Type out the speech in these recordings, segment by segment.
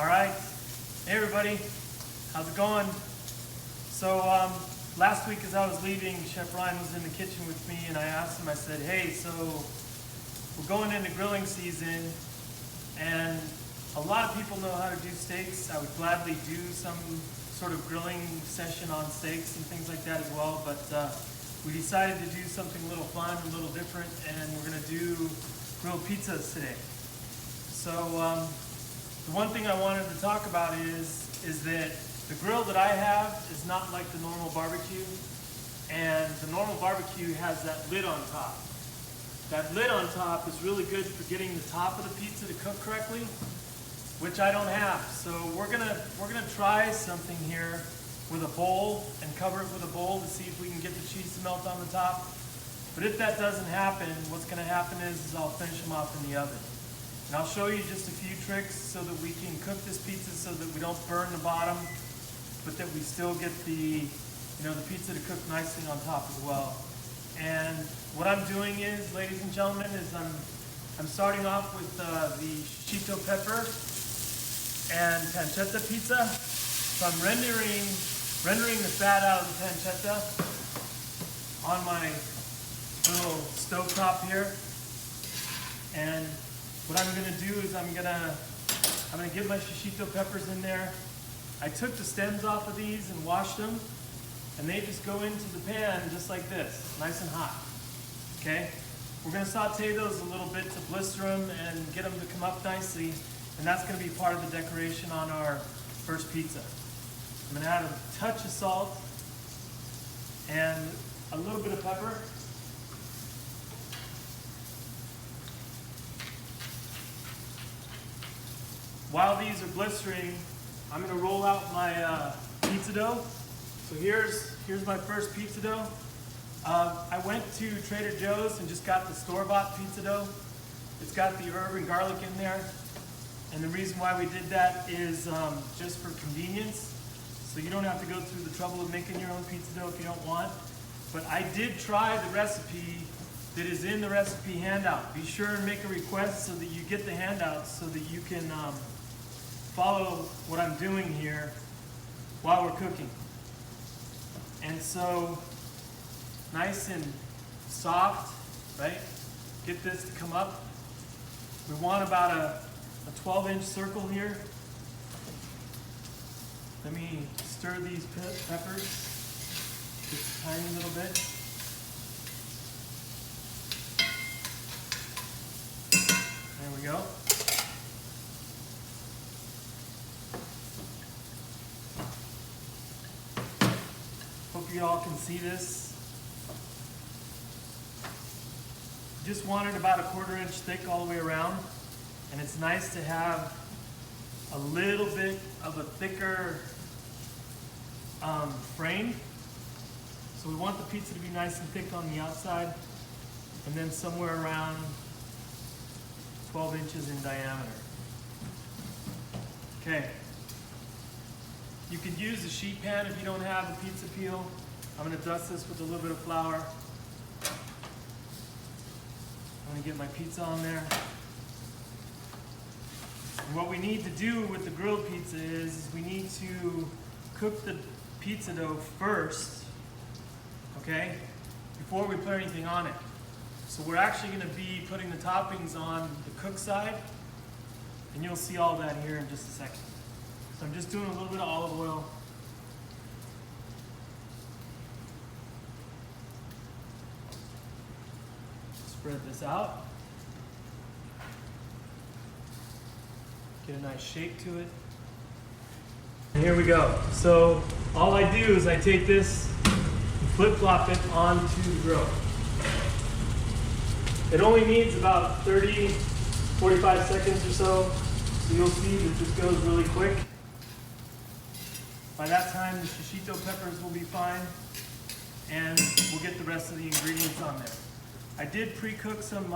All right. Hey everybody, how's it going? So last week as I was leaving, Chef Ryan was in the kitchen with me and I asked him, I said, hey, so we're going into grilling season and a lot of people know how to do steaks. I would gladly do some sort of grilling session on steaks and things like that as well, but we decided to do something a little fun, a little different, and we're gonna do grilled pizzas today. So the one thing I wanted to talk about is that the grill that I have is not like the normal barbecue, and the normal barbecue has that lid on top. That lid on top is really good for getting the top of the pizza to cook correctly, which I don't have. So we're gonna try something here with a bowl and cover it with a bowl to see if we can get the cheese to melt on the top. But if that doesn't happen, what's gonna happen is I'll finish them off in the oven. And I'll show you just a few tricks so that we can cook this pizza so that we don't burn the bottom, but that we still get the pizza to cook nicely on top as well. And what I'm doing is, ladies and gentlemen, is I'm starting off with the Shishito pepper and Pancetta pizza. So I'm rendering the fat out of the Pancetta on my little stovetop here. And what I'm gonna do is I'm gonna get my Shishito peppers in there. I took the stems off of these and washed them, and they just go into the pan just like this, nice and hot, okay? We're gonna saute those a little bit to blister them and get them to come up nicely, and that's gonna be part of the decoration on our first pizza. I'm gonna add a touch of salt and a little bit of pepper. While these are blistering, I'm gonna roll out my pizza dough. So here's my first pizza dough. I went to Trader Joe's and just got the store-bought pizza dough. It's got the herb and garlic in there. And the reason why we did that is just for convenience. So you don't have to go through the trouble of making your own pizza dough if you don't want. But I did try the recipe that is in the recipe handout. Be sure and make a request so that you get the handout so that you can follow what I'm doing here while we're cooking. And so, nice and soft, right? Get this to come up. We want about a 12-inch circle here. Let me stir these peppers just a tiny little bit. There we go. Hope you all can see this. Just want it about a 1/4 inch thick all the way around. And it's nice to have a little bit of a thicker frame. So we want the pizza to be nice and thick on the outside, and then somewhere around 12 inches in diameter. Okay. You could use a sheet pan if you don't have a pizza peel. I'm gonna dust this with a little bit of flour. I'm gonna get my pizza on there. And what we need to do with the grilled pizza is we need to cook the pizza dough first, okay, before we put anything on it. So we're actually gonna be putting the toppings on the cook side, and you'll see all that here in just a second. So I'm just doing a little bit of olive oil. Spread this out. Get a nice shape to it. And here we go. So all I do is I take this and flip-flop it onto the grill. It only needs about 30, 45 seconds or so. So you'll see that this goes really quick. By that time, the Shishito peppers will be fine, and we'll get the rest of the ingredients on there. I did pre-cook some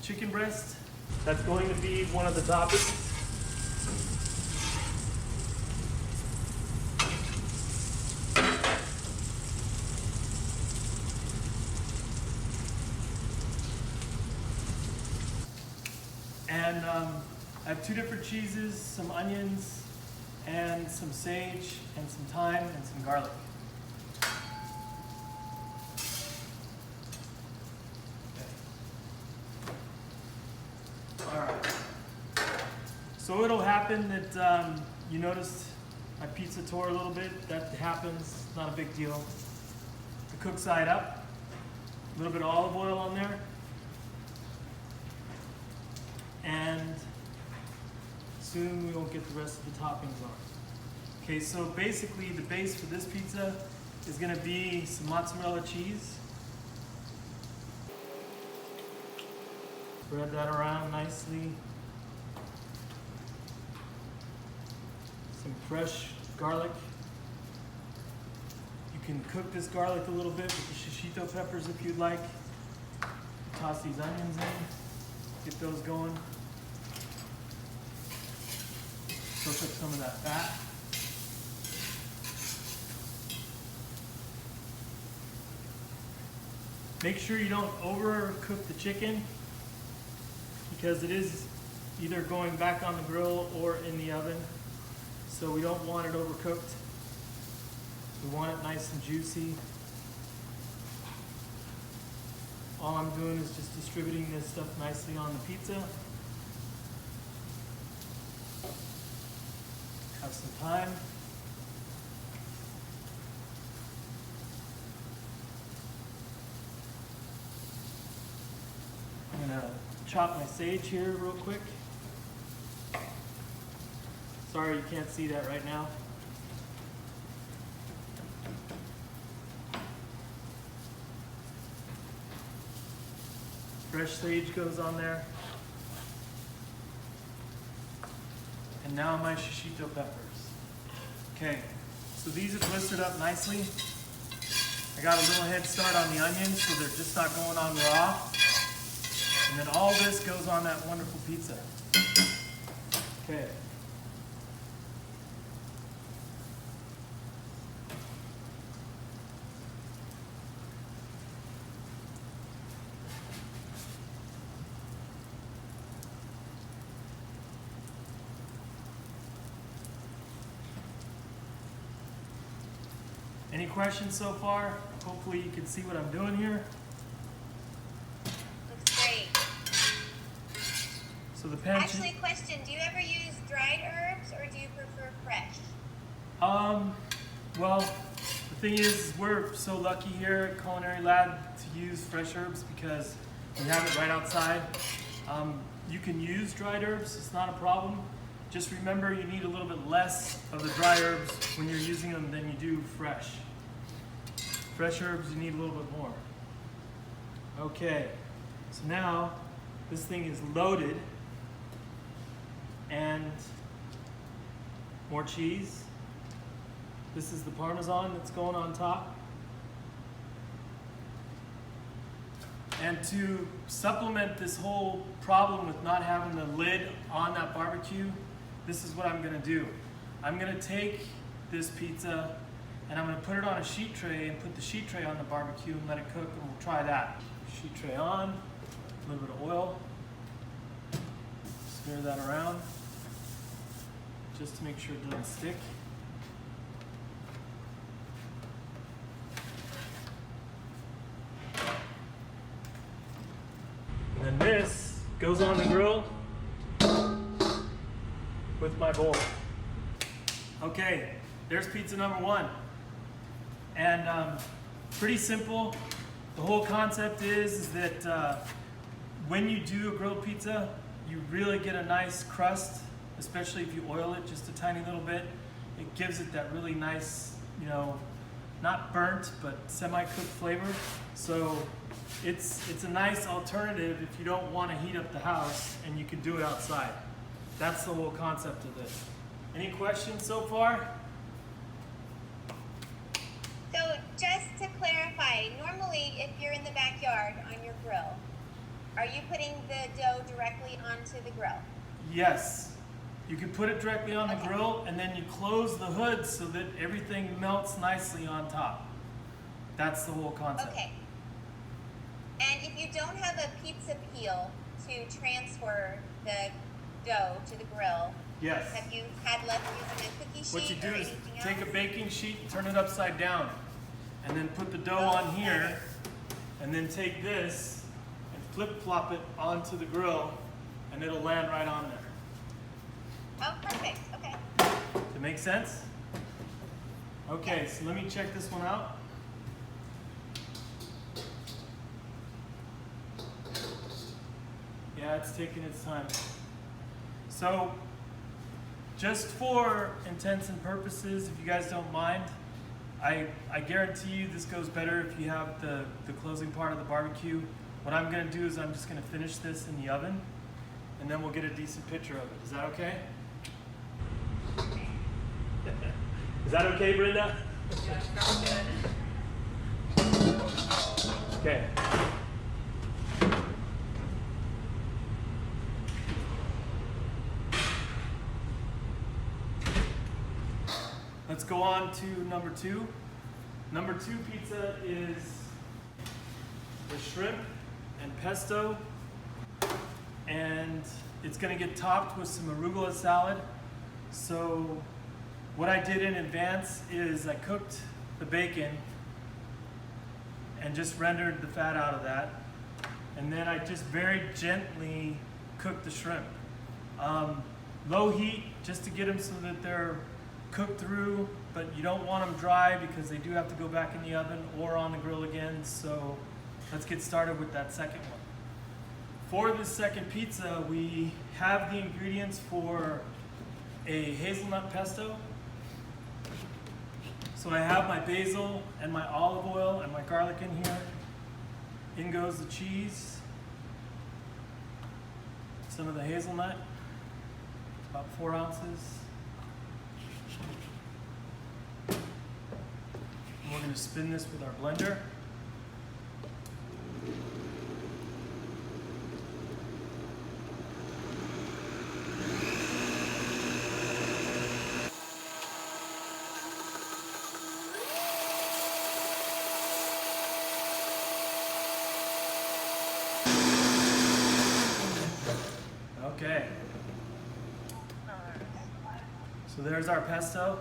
chicken breast. That's going to be one of the toppings. And I have 2 different cheeses, some onions, and some sage, and some thyme, and some garlic. Okay. All right. So it'll happen that you noticed my pizza tore a little bit. That happens, not a big deal. The cook side up, a little bit of olive oil on there, and soon we will get the rest of the toppings on. Okay, so basically the base for this pizza is going to be some mozzarella cheese. Spread that around nicely. Some fresh garlic. You can cook this garlic a little bit with the shishito peppers if you'd like. Toss these onions in, get those going. Soak up some of that fat. Make sure you don't overcook the chicken because it is either going back on the grill or in the oven. So we don't want it overcooked. We want it nice and juicy. All I'm doing is just distributing this stuff nicely on the pizza. Have some thyme. I'm gonna chop my sage here real quick. Sorry you can't see that right now. Fresh sage goes on there. And now my shishito peppers. Okay, so these are blistered up nicely. I got a little head start on the onions so they're just not going on raw. And then all this goes on that wonderful pizza. Okay. Any questions so far? Hopefully you can see what I'm doing here. Looks great. So the pancetta. Actually, question, do you ever use dried herbs or do you prefer fresh? Well, the thing is we're so lucky here at CulinaryLab to use fresh herbs because we have it right outside. You can use dried herbs, it's not a problem. Just remember you need a little bit less of the dry herbs when you're using them than you do fresh. Fresh herbs, you need a little bit more. Okay, so now this thing is loaded and more cheese. This is the Parmesan that's going on top. And to supplement this whole problem with not having the lid on that barbecue, this is what I'm gonna do. I'm gonna take this pizza and I'm gonna put it on a sheet tray and put the sheet tray on the barbecue and let it cook, and we'll try that. Sheet tray on, a little bit of oil. Smear that around just to make sure it doesn't stick. And then this goes on the grill with my bowl. Okay, there's pizza number 1. And pretty simple. The whole concept is that when you do a grilled pizza, you really get a nice crust, especially if you oil it just a tiny little bit. It gives it that really nice, you know, not burnt, but semi-cooked flavor. So it's a nice alternative if you don't want to heat up the house and you can do it outside. That's the whole concept of this. Any questions so far? So just to clarify, normally if you're in the backyard on your grill, are you putting the dough directly onto the grill? Yes. You can put it directly on the grill and then you close the hood so that everything melts nicely on top. That's the whole concept. Okay. And if you don't have a pizza peel to transfer the dough to the grill. Yes. Have you had luck using a cookie sheet What you do or is anything take a else? baking sheet, turn it upside down, and then put the dough on here, and then take this and flip-flop it onto the grill, and it'll land right on there. Oh, perfect. Okay. Does it make sense? Okay, so let me check this one out. Yeah, it's taking its time. So, just for intents and purposes, if you guys don't mind, I guarantee you this goes better if you have the closing part of the barbecue. What I'm gonna do is I'm just gonna finish this in the oven, and then we'll get a decent picture of it. Is that okay? Is that okay, Brenda? Yeah, sounds good. Okay. Let's go on to number 2. Number 2 pizza is the shrimp and pesto, and it's gonna get topped with some arugula salad. So what I did in advance is I cooked the bacon and just rendered the fat out of that. And then I just very gently cooked the shrimp. Low heat, just to get them so that they're cooked through, but you don't want them dry because they do have to go back in the oven or on the grill again. So let's get started with that second one. For this second pizza, we have the ingredients for a hazelnut pesto. So I have my basil and my olive oil and my garlic in here. In goes the cheese, some of the hazelnut, about 4 ounces. And we're going to spin this with our blender. Okay. So there's our pesto.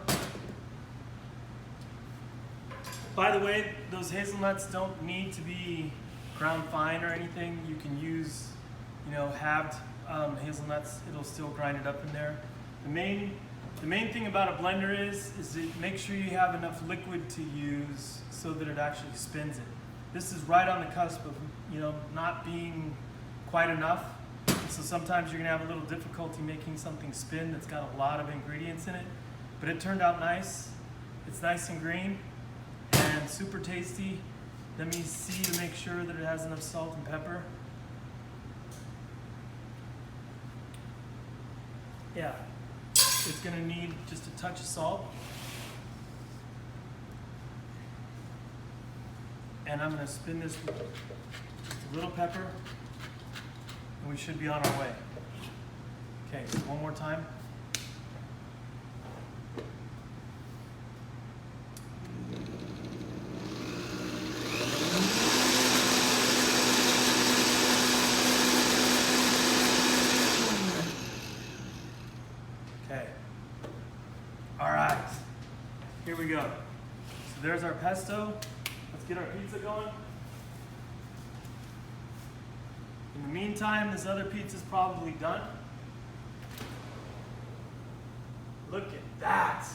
By the way, those hazelnuts don't need to be ground fine or anything. You can use, halved hazelnuts. It'll still grind it up in there. The main thing about a blender is to make sure you have enough liquid to use so that it actually spins it. This is right on the cusp of, not being quite enough. So sometimes you're gonna have a little difficulty making something spin that's got a lot of ingredients in it, but it turned out nice. It's nice and green and super tasty. Let me see to make sure that it has enough salt and pepper. Yeah, it's gonna need just a touch of salt. And I'm gonna spin this with just a little pepper. And we should be on our way. Okay, so one more time. Okay. All right. Here we go. So there's our pesto. Let's get our pizza going. In the meantime, this other pizza's probably done. Look at that.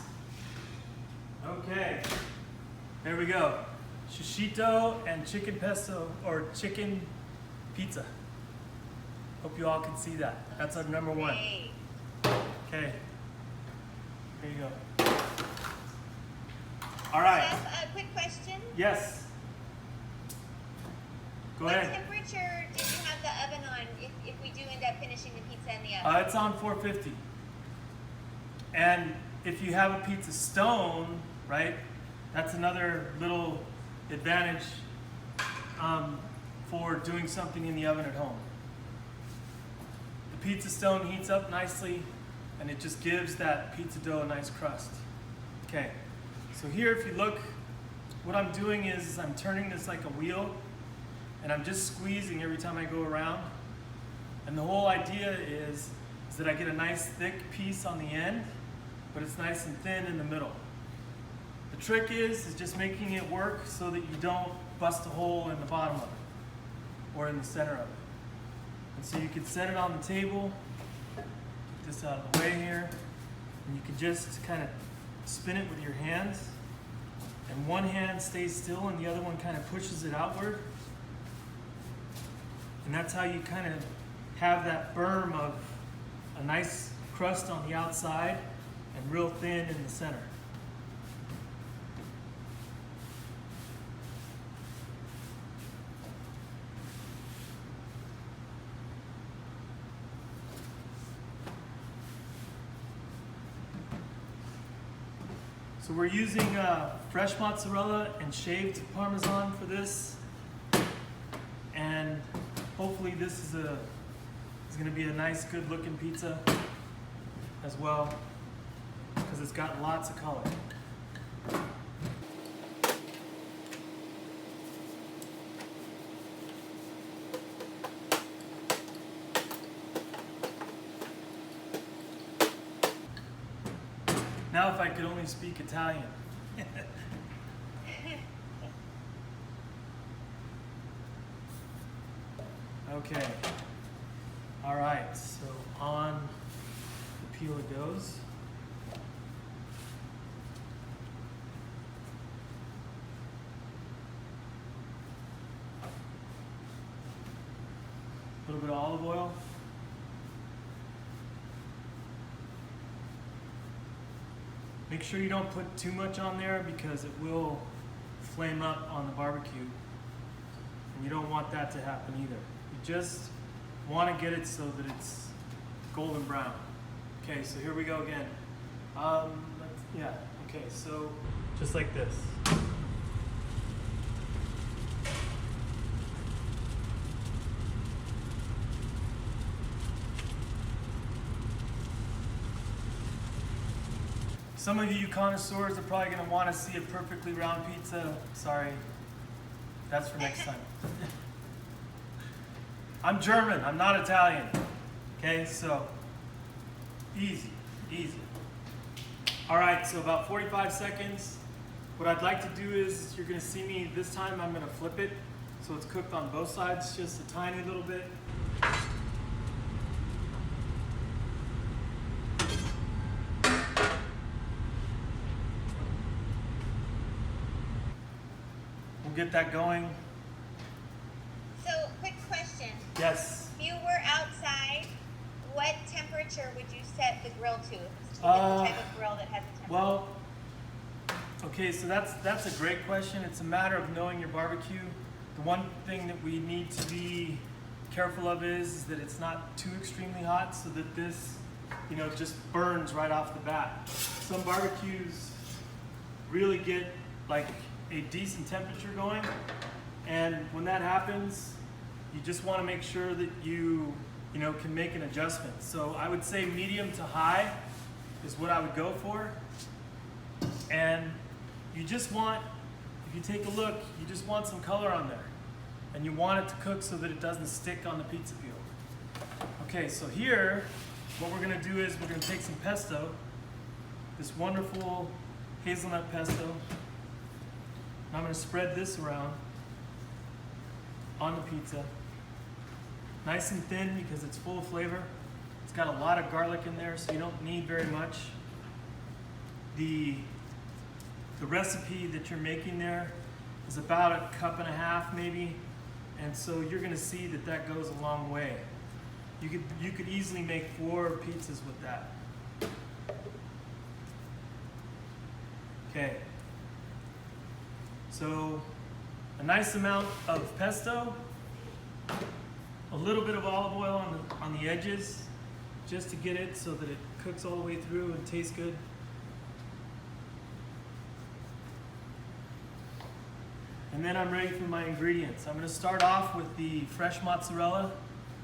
Okay, there we go. Shishito and chicken pesto, or chicken pizza. Hope you all can see that. That's our number 1. Great. Okay, here you go. All right. Chef, a quick question. Yes. Go What ahead. temperature did you have the oven on if we do end up finishing the pizza in the oven? It's on 450. And if you have a pizza stone, right, that's another little advantage for doing something in the oven at home. The pizza stone heats up nicely, and it just gives that pizza dough a nice crust. Okay, so here if you look, what I'm doing is I'm turning this like a wheel, and I'm just squeezing every time I go around. And the whole idea is is that I get a nice thick piece on the end, but it's nice and thin in the middle. The trick is just making it work so that you don't bust a hole in the bottom of it or in the center of it. And so you can set it on the table, get this out of the way here, and you can just kind of spin it with your hands, and one hand stays still and the other one kind of pushes it outward. And that's how you kind of have that berm of a nice crust on the outside and real thin in the center. So we're using fresh mozzarella and shaved Parmesan for this, and hopefully this is going to be a nice, good-looking pizza as well, because it's got lots of color. Now if I could only speak Italian. Okay. All right, so on the peel it goes. A little bit of olive oil. Make sure you don't put too much on there because it will flame up on the barbecue. And you don't want that to happen either. You just want to get it so that it's golden brown. Okay, so here we go again. Okay, so just like this. Some of you connoisseurs are probably going to want to see a perfectly round pizza. Sorry, that's for next time. I'm German, I'm not Italian. Okay, so easy, easy. All right, so about 45 seconds. What I'd like to do is, you're going to see me, this time I'm going to flip it so it's cooked on both sides just a tiny little bit. Get that going. So, quick question. Yes. If you were outside, what temperature would you set the grill to? If it's the type of grill that has a temperature. Well, okay, so that's a great question. It's a matter of knowing your barbecue. The one thing that we need to be careful of is that it's not too extremely hot so that this, just burns right off the bat. Some barbecues really get like a decent temperature going, and when that happens, you just want to make sure that you can make an adjustment. So I would say medium to high is what I would go for, and you just want, if you take a look, you just want some color on there, and you want it to cook so that it doesn't stick on the pizza peel. Okay, so here what we're going to do is we're going to take some pesto, this wonderful hazelnut pesto. I'm going to spread this around on the pizza. Nice and thin because it's full of flavor. It's got a lot of garlic in there, so you don't need very much. The recipe that you're making there is about a cup and a half maybe, and so you're going to see that that goes a long way. You could easily make 4 pizzas with that. Okay. So a nice amount of pesto, a little bit of olive oil on the edges, just to get it so that it cooks all the way through and tastes good. And then I'm ready for my ingredients. I'm going to start off with the fresh mozzarella.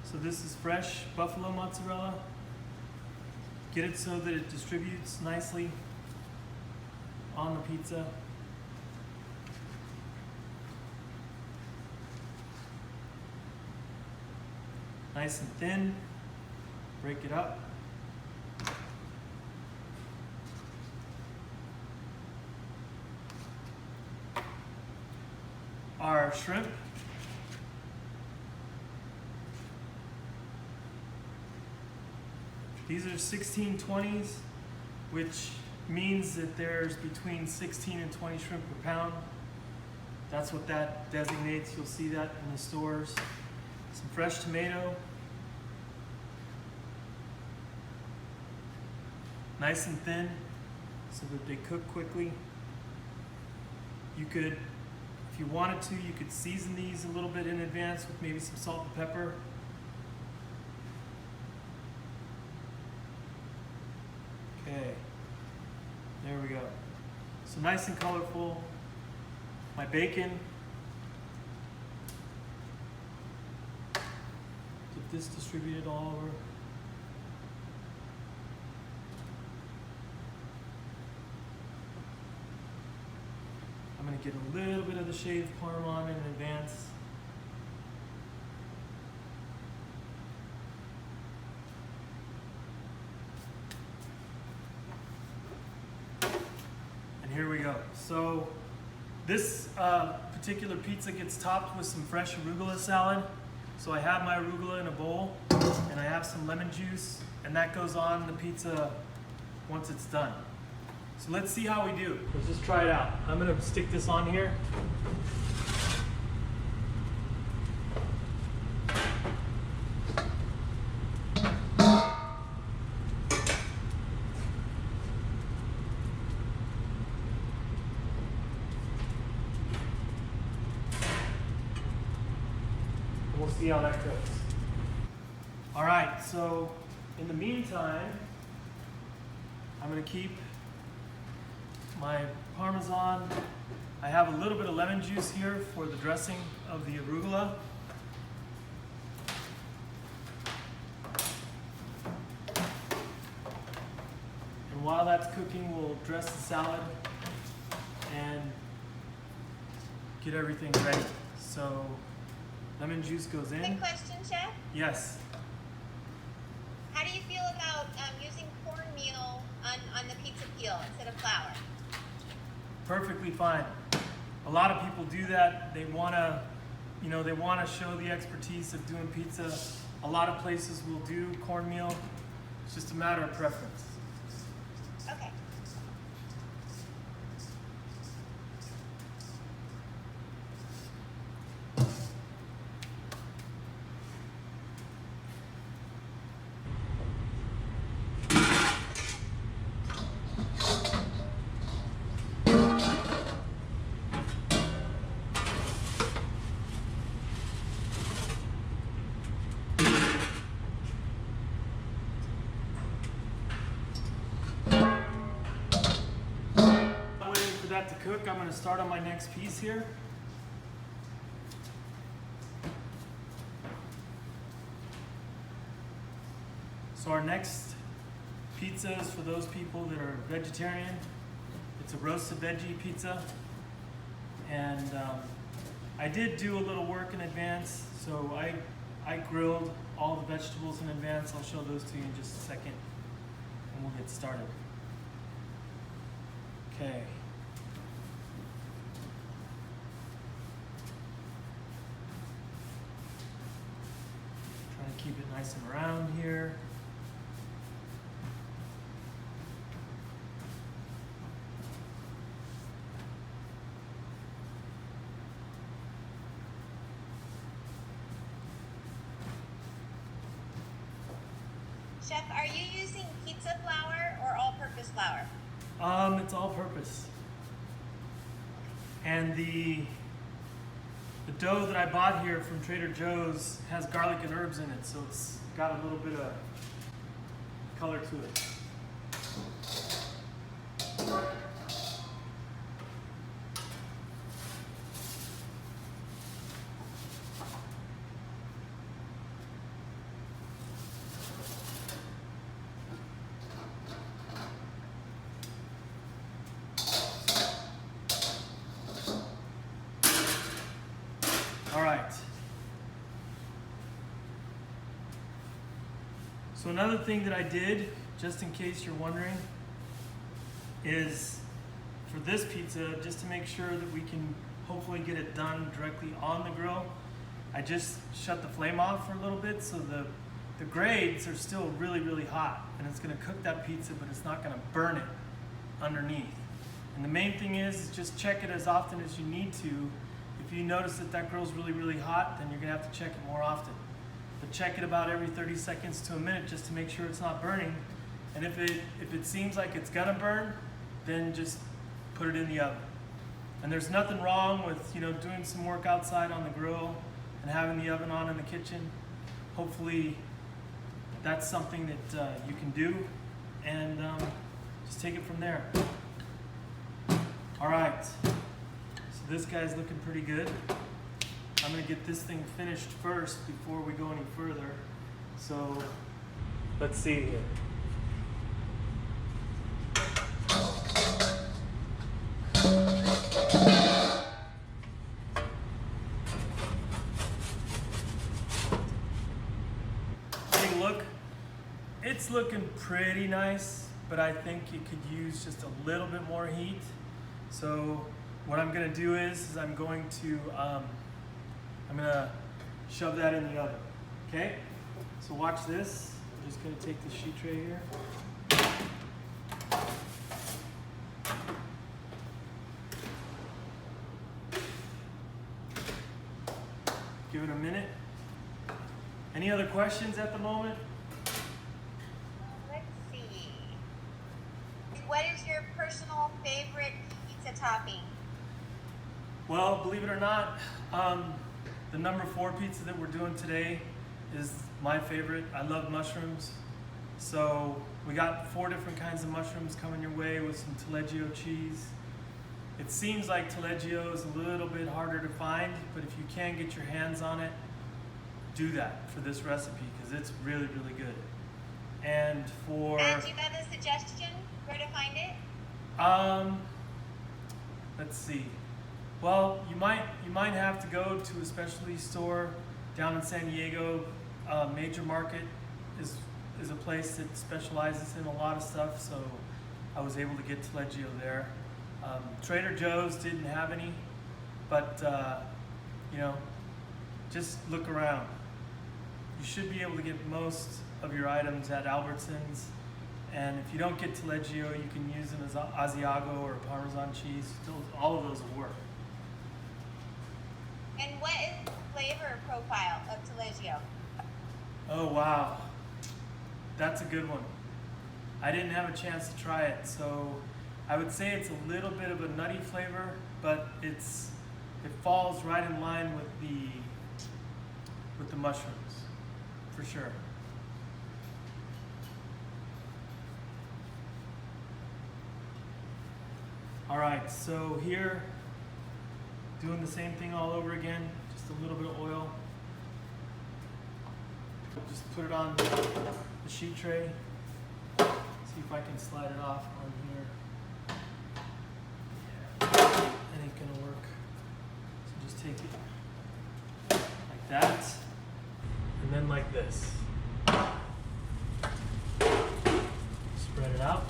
So this is fresh buffalo mozzarella. Get it so that it distributes nicely on the pizza. Nice and thin. Break it up. our shrimp. These are 1620s, which means that there's between 16 and 20 shrimp per pound. That's what that designates. You'll see that in the stores. Some fresh tomato. Nice and thin so that they cook quickly. You could, if you wanted to, you could season these a little bit in advance with maybe some salt and pepper. Okay, there we go. So nice and colorful. My bacon. Get this distributed all over. I'm going to get a little bit of the shaved Parmesan in advance. And here we go. So this particular pizza gets topped with some fresh arugula salad. So I have my arugula in a bowl, and I have some lemon juice, and that goes on the pizza once it's done. So let's see how we do. Let's just try it out. I'm gonna stick this on here. We'll see how that cooks. All right, so in the meantime, I'm gonna keep my Parmesan. I have a little bit of lemon juice here for the dressing of the arugula. And while that's cooking, we'll dress the salad and get everything ready. So lemon juice goes in. Quick question, Chef. Yes. How do you feel about using cornmeal on the pizza peel instead of flour? Perfectly fine. A lot of people do that. They wanna, they wanna show the expertise of doing pizza. A lot of places will do cornmeal. It's just a matter of preference. Okay. That to cook, I'm going to start on my next piece here. So our next pizza is for those people that are vegetarian. It's a roasted veggie pizza, and I did do a little work in advance, so I grilled all the vegetables in advance. I'll show those to you in just a second, and we'll get started. Okay. Keep it nice and round here. Chef, are you using pizza flour or all-purpose flour? It's all-purpose. And the dough that I bought here from Trader Joe's has garlic and herbs in it, so it's got a little bit of color to it. All right. So another thing that I did, just in case you're wondering, is for this pizza, just to make sure that we can hopefully get it done directly on the grill. I just shut the flame off for a little bit so the grades are still really, really hot, and it's gonna cook that pizza, but it's not gonna burn it underneath. And the main thing is just check it as often as you need to. If you notice that grill's really, really hot, then you're gonna have to check it more often. But check it about every 30 seconds to a minute just to make sure it's not burning. And if it seems like it's gonna burn, then just put it in the oven. And there's nothing wrong with doing some work outside on the grill and having the oven on in the kitchen. Hopefully that's something that you can do, and just take it from there. All right, so this guy's looking pretty good. I'm gonna get this thing finished first before we go any further. So let's see here. Take a look. It's looking pretty nice, but I think it could use just a little bit more heat. So what I'm gonna do is I'm going to shove that in the oven. Okay? So watch this. I'm just gonna take the sheet tray here. Give it a minute. Any other questions at the moment? Let's see. What is your personal favorite pizza topping? Well, believe it or not, the number 4 pizza that we're doing today is my favorite. I love mushrooms. So we got 4 different kinds of mushrooms coming your way with some taleggio cheese. It seems like taleggio is a little bit harder to find, but if you can get your hands on it, do that for this recipe because it's really, really good. And for... And do you have a suggestion where to find it? Let's see. Well, you might have to go to a specialty store down in San Diego. Major Market is a place that specializes in a lot of stuff, so I was able to get taleggio there. Trader Joe's didn't have any, but just look around. You should be able to get most of your items at Albertsons, and if you don't get taleggio, you can use them as Asiago or Parmesan cheese. All of those will work. And what is the flavor profile of taleggio? Oh wow, that's a good one. I didn't have a chance to try it, so I would say it's a little bit of a nutty flavor, but it falls right in line with the mushrooms, for sure. All right, so here, doing the same thing all over again, just a little bit of oil. Just put it on the sheet tray. See if I can slide it off on here. Yeah, that ain't gonna work. So just take it like that, and then like this. Spread it out.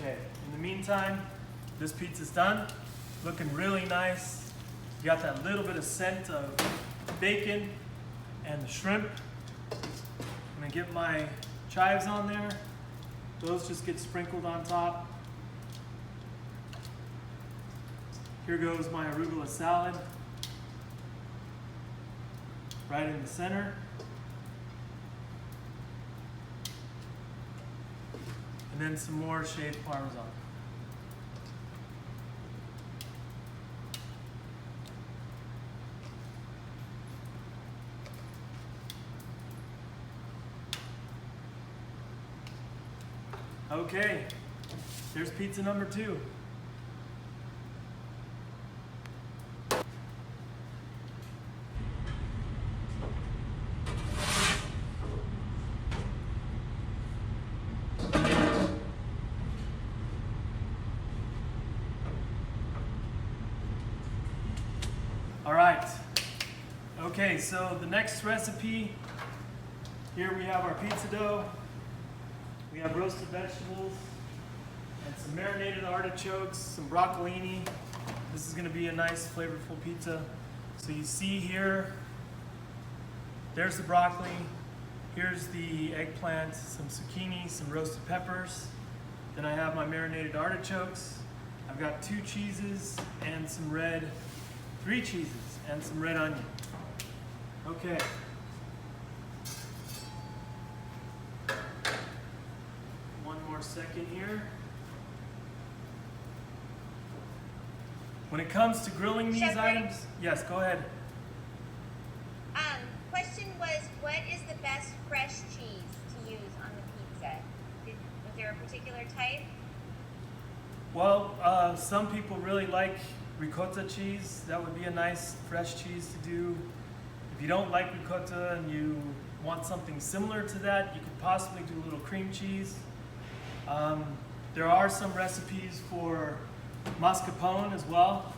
Okay, in the meantime, this pizza's done. Looking really nice. You got that little bit of scent of bacon and the shrimp. I'm gonna get my chives on there. Those just get sprinkled on top. Here goes my arugula salad. Right in the center. And then some more shaved Parmesan. Okay, there's pizza number 2. All right, okay, so the next recipe Here we have our pizza dough. We have roasted vegetables and some marinated artichokes, some broccolini. This is going to be a nice flavorful pizza. So you see here, there's the broccoli. Here's the eggplant, some zucchini, some roasted peppers. Then I have my marinated artichokes. I've got 2 cheeses and some red, 3 cheeses and some red onion. Okay. One more second here. When it comes to grilling these Chef Rudy? items, yes, go ahead. Question was, what is the best fresh cheese to use on the pizza? Was there a particular type? Well, some people really like ricotta cheese. That would be a nice fresh cheese to do. If you don't like ricotta and you want something similar to that, you could possibly do a little cream cheese. There are some recipes for mascarpone as well.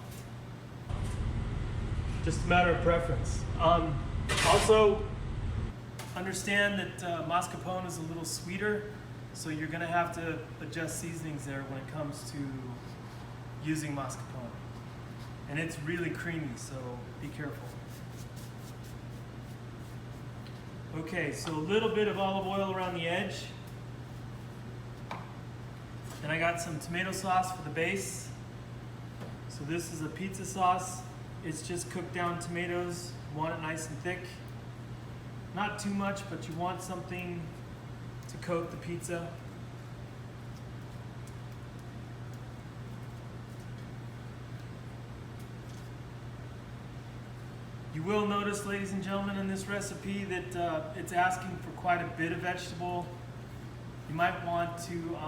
Just a matter of preference. Also, understand that mascarpone is a little sweeter, so you're going to have to adjust seasonings there when it comes to using mascarpone. And it's really creamy, so be careful. Okay, so a little bit of olive oil around the edge. Then I got some tomato sauce for the base. So this is a pizza sauce. It's just cooked down tomatoes. You want it nice and thick. Not too much, but you want something to coat the pizza. You will notice, ladies and gentlemen, in this recipe that it's asking for quite a bit of vegetable. You might want to,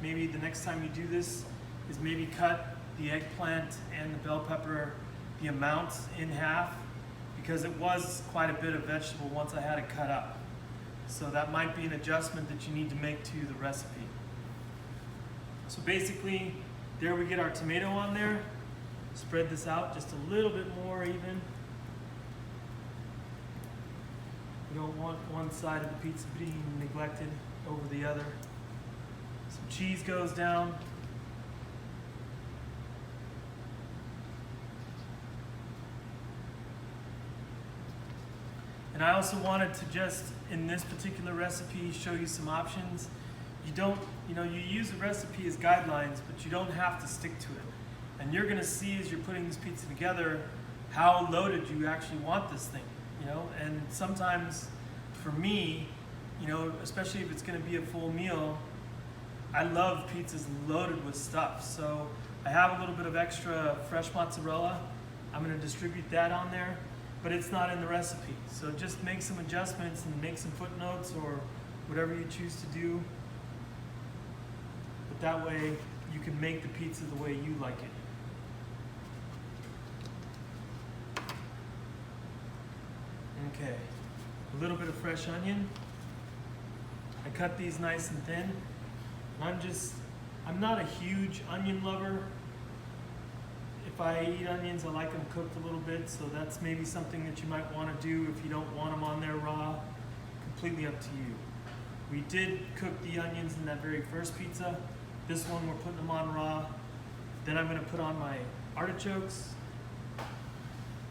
maybe the next time you do this, is maybe cut the eggplant and the bell pepper, the amount in half, because it was quite a bit of vegetable once I had it cut up. So that might be an adjustment that you need to make to the recipe. So basically, there we get our tomato on there. Spread this out just a little bit more even. We don't want one side of the pizza being neglected over the other. Some cheese goes down. And I also wanted to just, in this particular recipe, show you some options. You don't, you use the recipe as guidelines, but you don't have to stick to it. And you're gonna see as you're putting this pizza together, how loaded you actually want this thing, And sometimes, for me, especially if it's gonna be a full meal, I love pizzas loaded with stuff. So I have a little bit of extra fresh mozzarella. I'm gonna distribute that on there, but it's not in the recipe. So just make some adjustments and make some footnotes or whatever you choose to do. But that way you can make the pizza the way you like it. Okay, a little bit of fresh onion. I cut these nice and thin. I'm not a huge onion lover. If I eat onions, I like them cooked a little bit, so that's maybe something that you might want to do if you don't want them on there raw. Completely up to you. We did cook the onions in that very first pizza. This one we're putting them on raw. Then I'm going to put on my artichokes.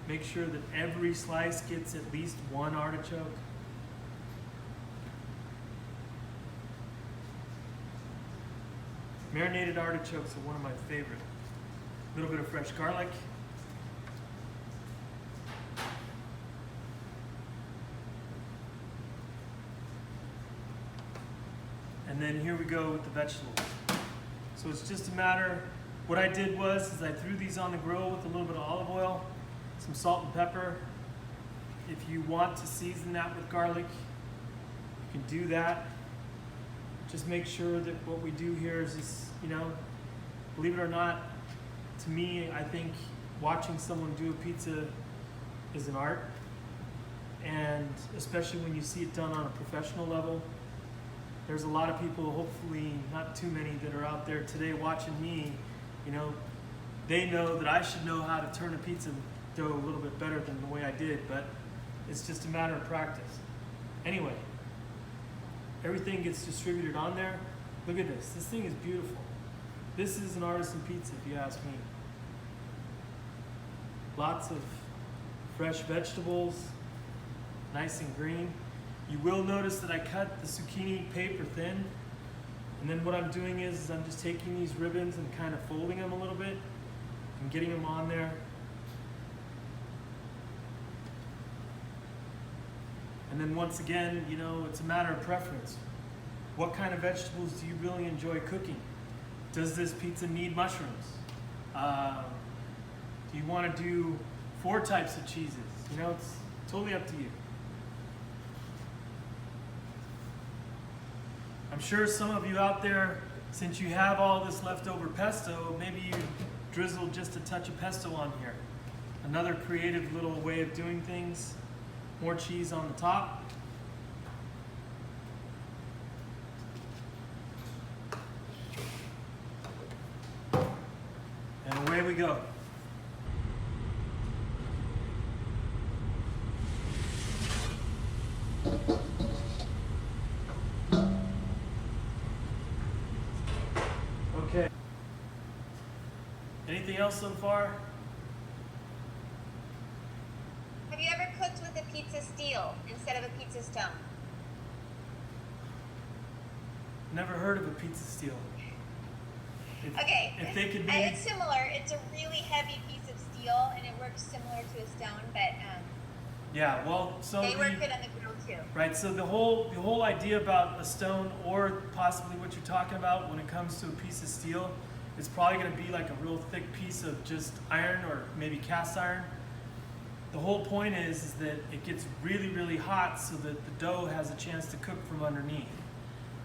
Make sure that every slice gets at least one artichoke. Marinated artichokes are one of my favorite. A little bit of fresh garlic. And then here we go with the vegetables. So it's just a matter, what I did was I threw these on the grill with a little bit of olive oil, some salt and pepper. If you want to season that with garlic, you can do that. Just make sure that what we do here is just, believe it or not, to me, I think watching someone do a pizza is an art. And especially when you see it done on a professional level. There's a lot of people, hopefully not too many, that are out there today watching me. They know that I should know how to turn a pizza dough a little bit better than the way I did, but it's just a matter of practice. Anyway, everything gets distributed on there. Look at this. This thing is beautiful. This is an artisan pizza, if you ask me. Lots of fresh vegetables, nice and green. You will notice that I cut the zucchini paper thin. And then what I'm doing is I'm just taking these ribbons and kind of folding them a little bit and getting them on there. And then once again, you know, it's a matter of preference. What kind of vegetables do you really enjoy cooking? Does this pizza need mushrooms? Do you want to do 4 types of cheeses? You know, it's totally up to you. I'm sure some of you out there, since you have all this leftover pesto, maybe you drizzled just a touch of pesto on here. Another creative little way of doing things. More cheese on the top. And away we go. Okay. Anything else so far? Have you ever cooked with a pizza steel instead of a pizza stone? Never heard of a pizza steel. Okay, If they could and maybe, it's similar. It's a really heavy piece of steel, and it works similar to a stone, but yeah. Well, so they work good on the grill too. right. So the whole idea about a stone, or possibly what you're talking about when it comes to a piece of steel, it's probably going to be like a real thick piece of just iron or maybe cast iron. The whole point is that it gets really, really hot so that the dough has a chance to cook from underneath.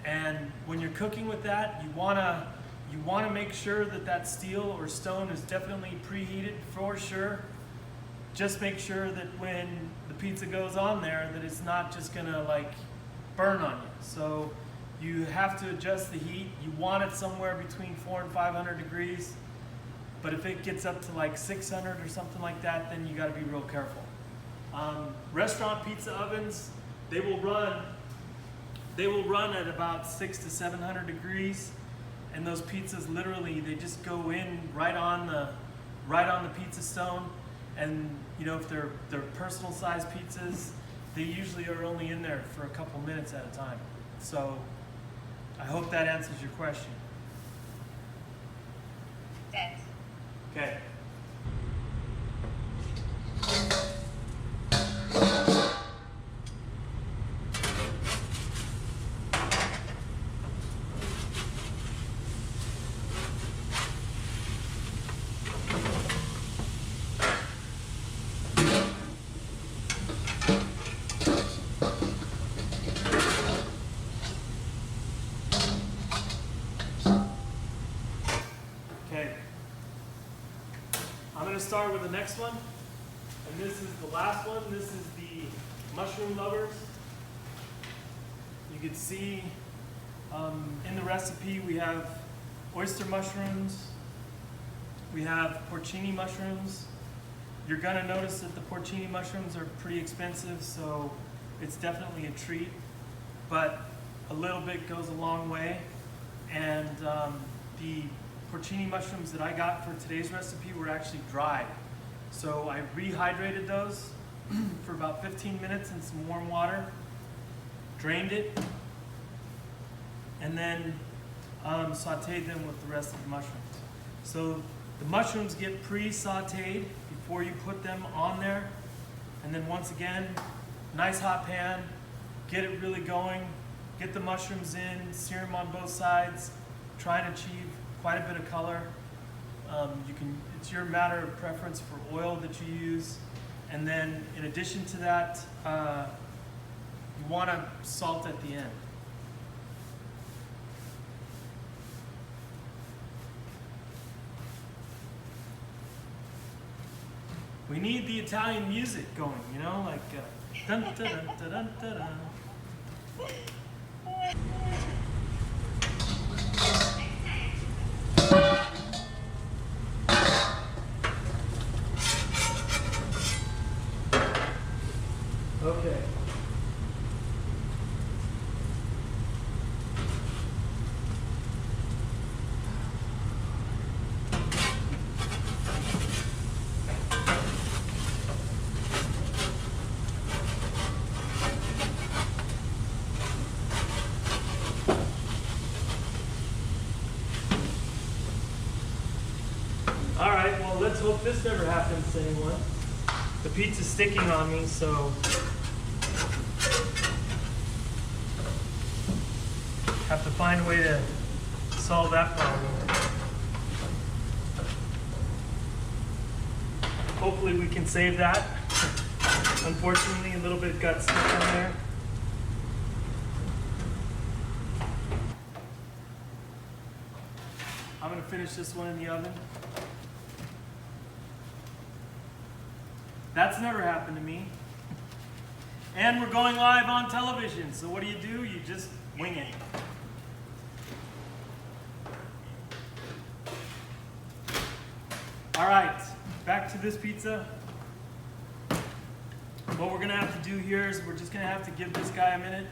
And when you're cooking with that, you wanna make sure that that steel or stone is definitely preheated for sure. Just make sure that when the pizza goes on there, that it's not just gonna like burn on you. So you have to adjust the heat. You want it somewhere between 400 and 500 degrees. But if it gets up to like 600 or something like that, then you got to be real careful. Restaurant pizza ovens, they will run at about 600 to 700 degrees, and those pizzas literally they just go in right on the pizza stone. And you know, if they're personal size pizzas, they usually are only in there for a couple minutes at a time. So I hope that answers your question. Thanks. Okay. I'm going to start with the next one, and this is the last one. This is the mushroom lovers. You can see in the recipe we have oyster mushrooms, we have porcini mushrooms. You're going to notice that the porcini mushrooms are pretty expensive, so it's definitely a treat, but a little bit goes a long way. And the porcini mushrooms that I got for today's recipe were actually dried. So I rehydrated those for about 15 minutes in some warm water, drained it, and then sauteed them with the rest of the mushrooms. So the mushrooms get pre-sauteed before you put them on there. And then once again, nice hot pan, get it really going, get the mushrooms in, sear them on both sides, try and achieve quite a bit of color. It's your matter of preference for oil that you use. And then in addition to that, you want to salt at the end. We need the Italian music going, you know, like dun dun dun dun dun dun dun. Okay. All right, well, let's hope this never happens to anyone. The pizza's sticking on me, so have to find a way to solve that problem. Hopefully we can save that. Unfortunately, a little bit got stuck on there. I'm gonna finish this one in the oven. That's never happened to me. And we're going live on television, so what do? You just wing it. All right, back to this pizza. What we're gonna have to do here is we're just gonna have to give this guy a minute.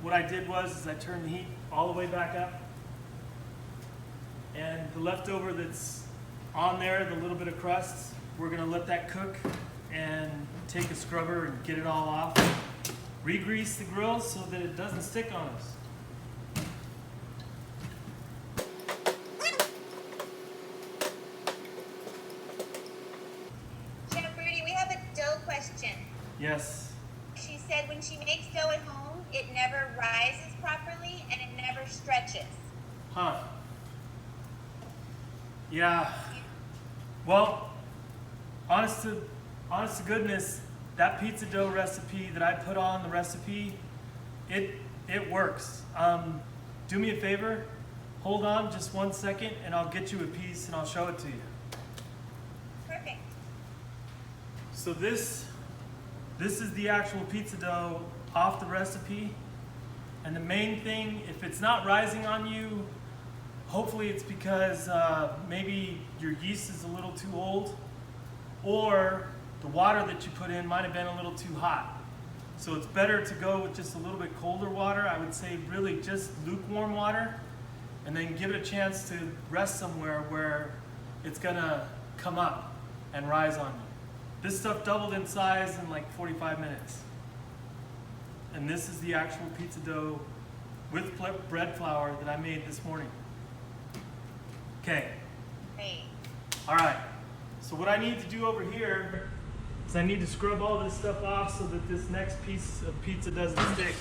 What I did was I turned the heat all the way back up. And the leftover that's on there, the little bit of crust, we're gonna let that cook and take a scrubber and get it all off. Re-grease the grill so that it doesn't stick on us. Chef Rudy, we have a dough question. Yes. She said when she makes dough at home, it never rises properly and it never stretches. Huh. Yeah. Well, honest to goodness, that pizza dough recipe that I put on the recipe, it works. Do me a favor, hold on just 1 second and I'll get you a piece and I'll show it to you. Perfect. So this is the actual pizza dough off the recipe. And the main thing, if it's not rising on you, hopefully it's because maybe your yeast is a little too old, or the water that you put in might have been a little too hot. So it's better to go with just a little bit colder water. I would say really just lukewarm water, and then give it a chance to rest somewhere where it's gonna come up and rise on you. This stuff doubled in size in like 45 minutes. And this is the actual pizza dough with bread flour that I made this morning. Okay. Great. All right. So what I need to do over here is I need to scrub all this stuff off so that this next piece of pizza doesn't stick.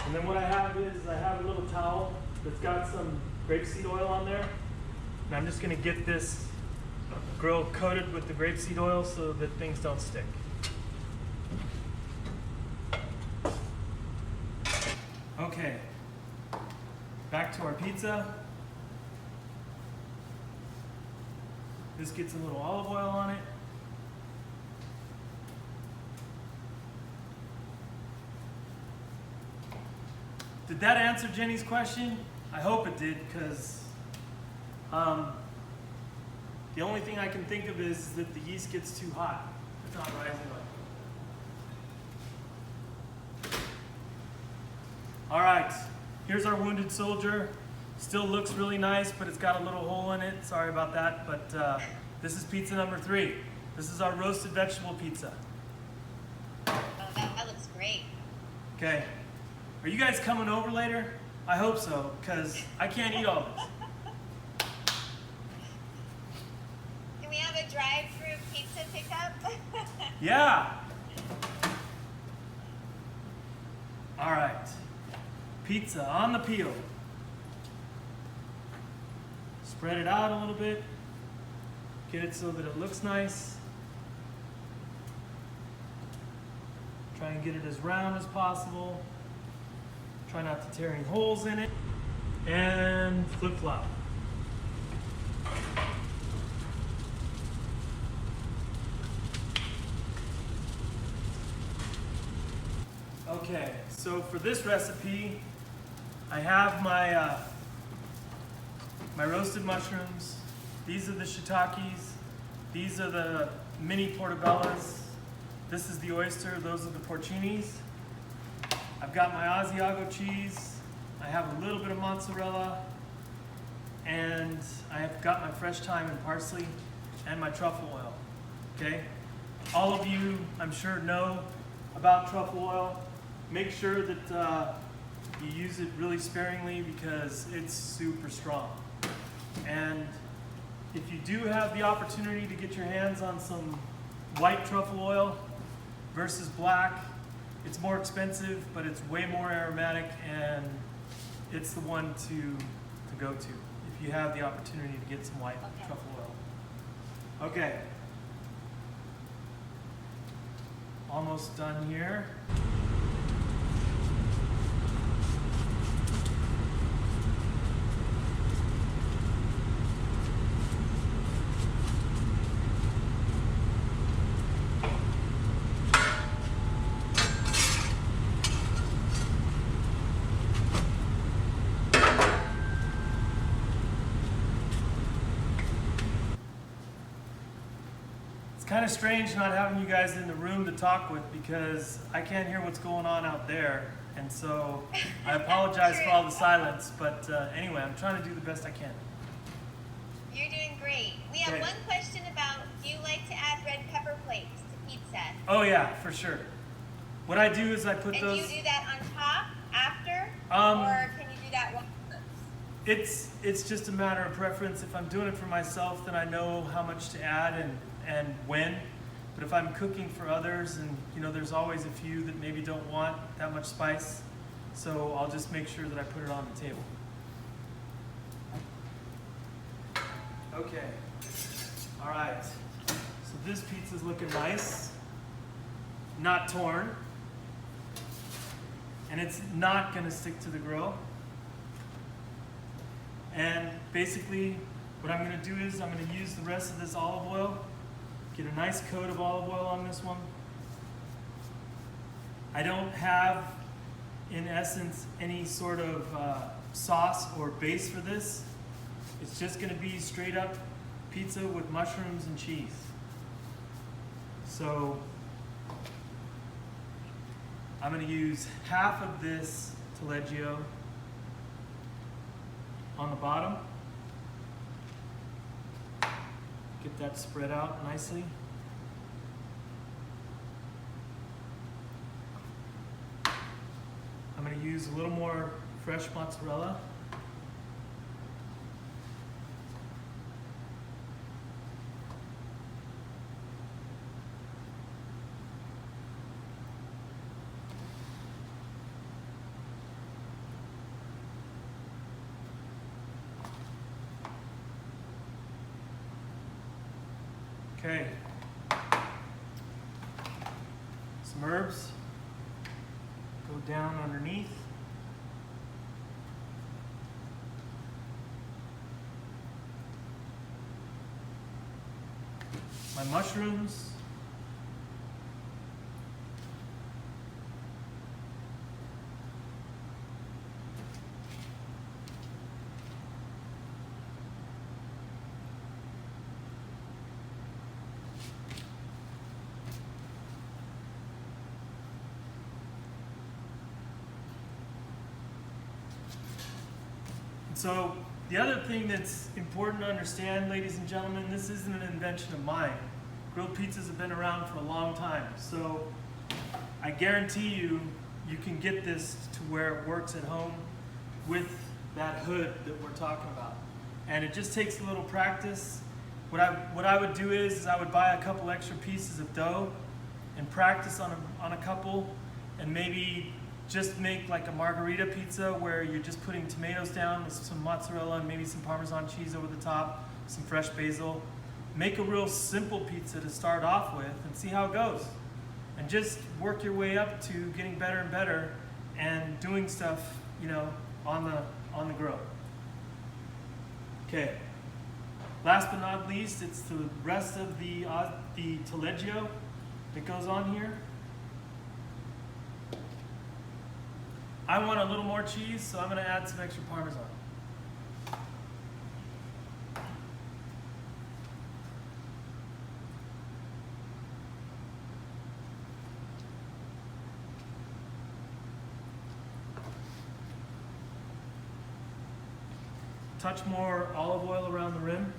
And then what I have is I have a little towel that's got some grapeseed oil on there. And I'm just gonna get this grill coated with the grapeseed oil so that things don't stick. Okay, back to our pizza. This gets a little olive oil on it. Did that answer Jenny's question? I hope it did, because the only thing I can think of is that the yeast gets too hot. It's not rising on. All right, here's our wounded soldier. Still looks really nice, but it's got a little hole in it. Sorry about that, but this is pizza number 3. This is our roasted vegetable pizza. Oh, that looks great. Okay, are you guys coming over later? I hope so, because I can't eat all this. Can we have a drive-through pizza pickup? Yeah. All right. Pizza on the peel. Spread it out a little bit. Get it so that it looks nice. Try and get it as round as possible. Try not to tear any holes in it. And flip-flop. Okay, so for this recipe, I have my my roasted mushrooms. These are the shiitakes. These are the mini portobellas. This is the oyster. Those are the porcinis. I've got my Asiago cheese. I have a little bit of mozzarella. and I have got my fresh thyme and parsley and my truffle oil. Okay? All of you, I'm sure, know about truffle oil. Make sure that you use it really sparingly because it's super strong. And if you do have the opportunity to get your hands on some white truffle oil versus black, it's more expensive, but it's way more aromatic, and it's the one to go to if you have the opportunity to get some white truffle oil. Okay. Almost done here. It's kind of strange not having you guys in the room to talk with because I can't hear what's going on out there, and so I apologize for all the silence, but anyway, I'm trying to do the best I can. You're doing great. We have one question about, do you like to add red pepper flakes to pizza? Oh yeah, for sure. What I do is I put and those... do you do that on top, after, or can you do that once? It's just a matter of preference. If I'm doing it for myself, then I know how much to add and when. But if I'm cooking for others, and you know, there's always a few that maybe don't want that much spice, so I'll just make sure that I put it on the table. Okay. All right. So this pizza's looking nice, not torn, and it's not going to stick to the grill. And basically, what I'm going to do is I'm going to use the rest of this olive oil, get a nice coat of olive oil on this one. I don't have, in essence, any sort of sauce or base for this. It's just going to be straight up pizza with mushrooms and cheese. So I'm going to use half of this taleggio on the bottom. Get that spread out nicely. I'm going to use a little more fresh mozzarella. Okay, some herbs go down underneath. My mushrooms. So the other thing that's important to understand, ladies and gentlemen, this isn't an invention of mine. Grilled pizzas have been around for a long time. So I guarantee you, you can get this to where it works at home with that hood that we're talking about. And it just takes a little practice. What I would do is I would buy a couple extra pieces of dough and practice on a couple, and maybe just make like a margarita pizza where you're just putting tomatoes down with some mozzarella and maybe some Parmesan cheese over the top, some fresh basil. Make a real simple pizza to start off with and see how it goes. And just work your way up to getting better and better and doing stuff, you know, on the grill. Okay. Last but not least, it's the rest of the taleggio that goes on here. I want a little more cheese, so I'm going to add some extra Parmesan. touch more olive oil around the rim.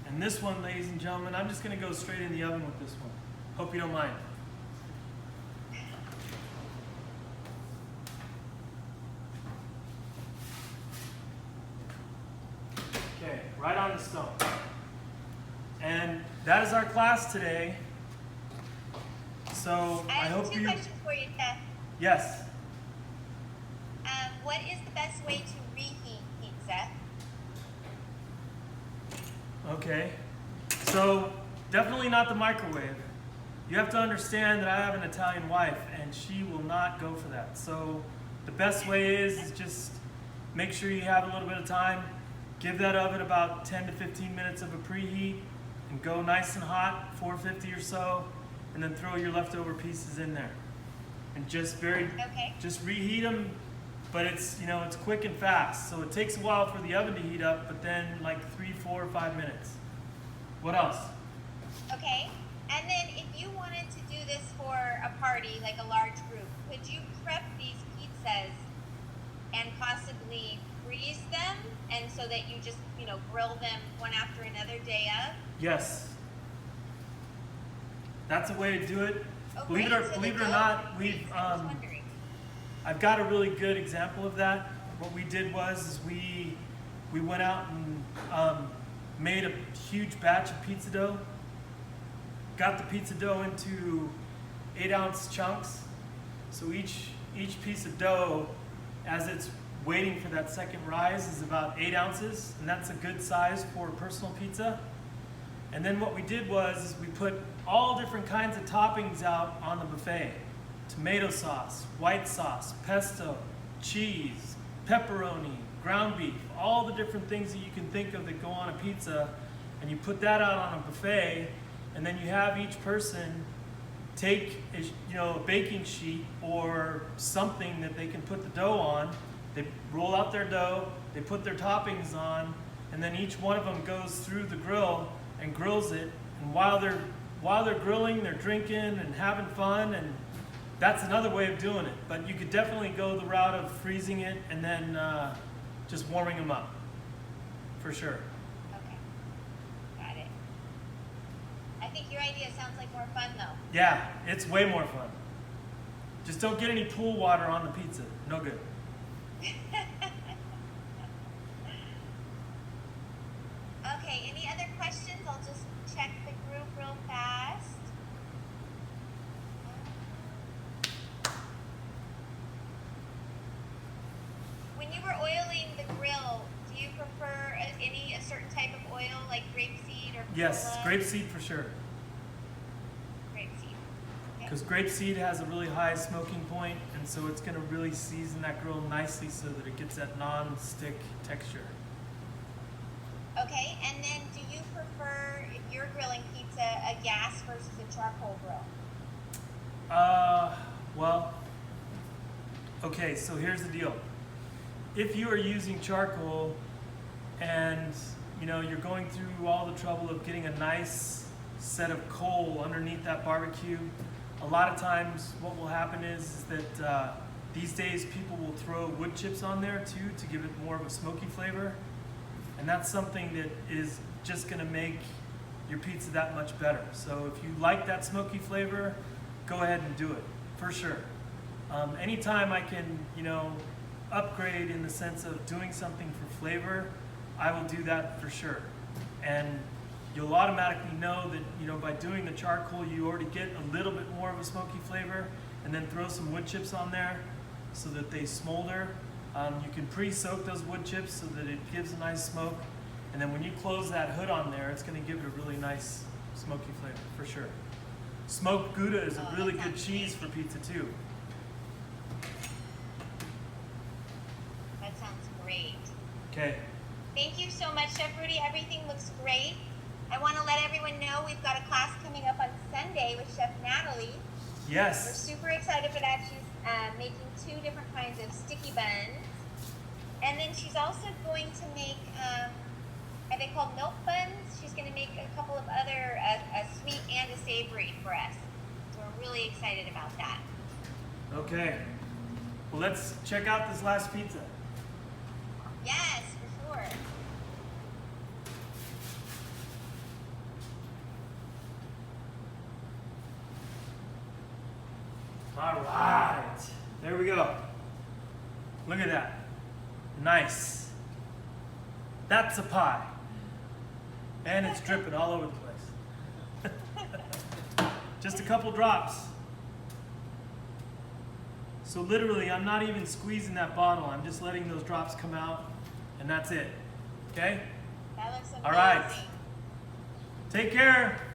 And this one, ladies and gentlemen, I'm just going to go straight in the oven with this one. Hope you don't mind. Okay, right on the stone. And that is our class today. So I have hope two you... questions for you, Chef. Yes. What is the best way to reheat pizza? Okay. So definitely not the microwave. You have to understand that I have an Italian wife and she will not go for that. So the best way is just make sure you have a little bit of time. Give that oven about 10 to 15 minutes of a preheat and go nice and hot, 450 or so, and then throw your leftover pieces in there. And just just reheat them, but it's quick and fast. So it takes a while for the oven to heat up, but then like 3, 4, 5 minutes. What else? Okay. And then if you wanted to do this for a party, like a large group, could you prep these pizzas and possibly freeze them, and so that you just, grill them one after another day of? Yes. That's a way to do it. Oh, Believe it or not, I've got a really good example of that. What we did was we went out and made a huge batch of pizza dough. Got the pizza dough into 8-ounce chunks. So each piece of dough, as it's waiting for that second rise, is about 8 ounces, and that's a good size for a personal pizza. And then what we did was we put all different kinds of toppings out on the buffet. Tomato sauce, white sauce, pesto, cheese, pepperoni, ground beef, all the different things that you can think of that go on a pizza, and you put that out on a buffet, and then you have each person take a baking sheet or something that they can put the dough on. They roll out their dough, they put their toppings on, and then each one of them goes through the grill and grills it. And while they're grilling, they're drinking and having fun, and that's another way of doing it. But you could definitely go the route of freezing it and then just warming them up, for sure. Okay, got it. I think your idea sounds like more fun, though. Yeah, it's way more fun. Just don't get any pool water on the pizza. No good. Okay, any other questions? I'll just check the group real fast. When you were oiling the grill, do you prefer a certain type of oil, like grapeseed or Yes, canola? grapeseed for sure. Grapeseed. Okay. Because grapeseed has a really high smoking point, and so it's going to really season that grill nicely so that it gets that non-stick texture. Okay, and then do you prefer, if you're grilling pizza, a gas versus a charcoal grill? Well, okay, so here's the deal. If you are using charcoal and you're going through all the trouble of getting a nice set of coal underneath that barbecue, a lot of times what will happen is that these days people will throw wood chips on there too to give it more of a smoky flavor. And that's something that is just going to make your pizza that much better. So if you like that smoky flavor, go ahead and do it, for sure. Anytime I can, upgrade in the sense of doing something for flavor, I will do that for sure. And you'll automatically know that, by doing the charcoal, you already get a little bit more of a smoky flavor, and then throw some wood chips on there so that they smolder. You can pre-soak those wood chips so that it gives a nice smoke. And then when you close that hood on there, it's going to give it a really nice smoky flavor, for sure. Smoked Gouda is a really good cheese for pizza, too. That sounds great. Okay. Thank you so much, Chef Rudy. Everything looks great. I want to let everyone know we've got a class coming up on Sunday with Chef Natalie. We're Yes. super excited for that. She's making 2 different kinds of sticky buns. And then she's also going to make, are they called milk buns? She's going to make a couple of other, a sweet and a savory for us. So we're really excited about that. Okay. Well, let's check out this last pizza. Yes, for sure. All right, there we go. Look at that. Nice. That's a pie. And it's dripping all over the place. Just a couple drops. So literally, I'm not even squeezing that bottle. I'm just letting those drops come out, and that's it. Okay? That looks amazing. All right. Take care.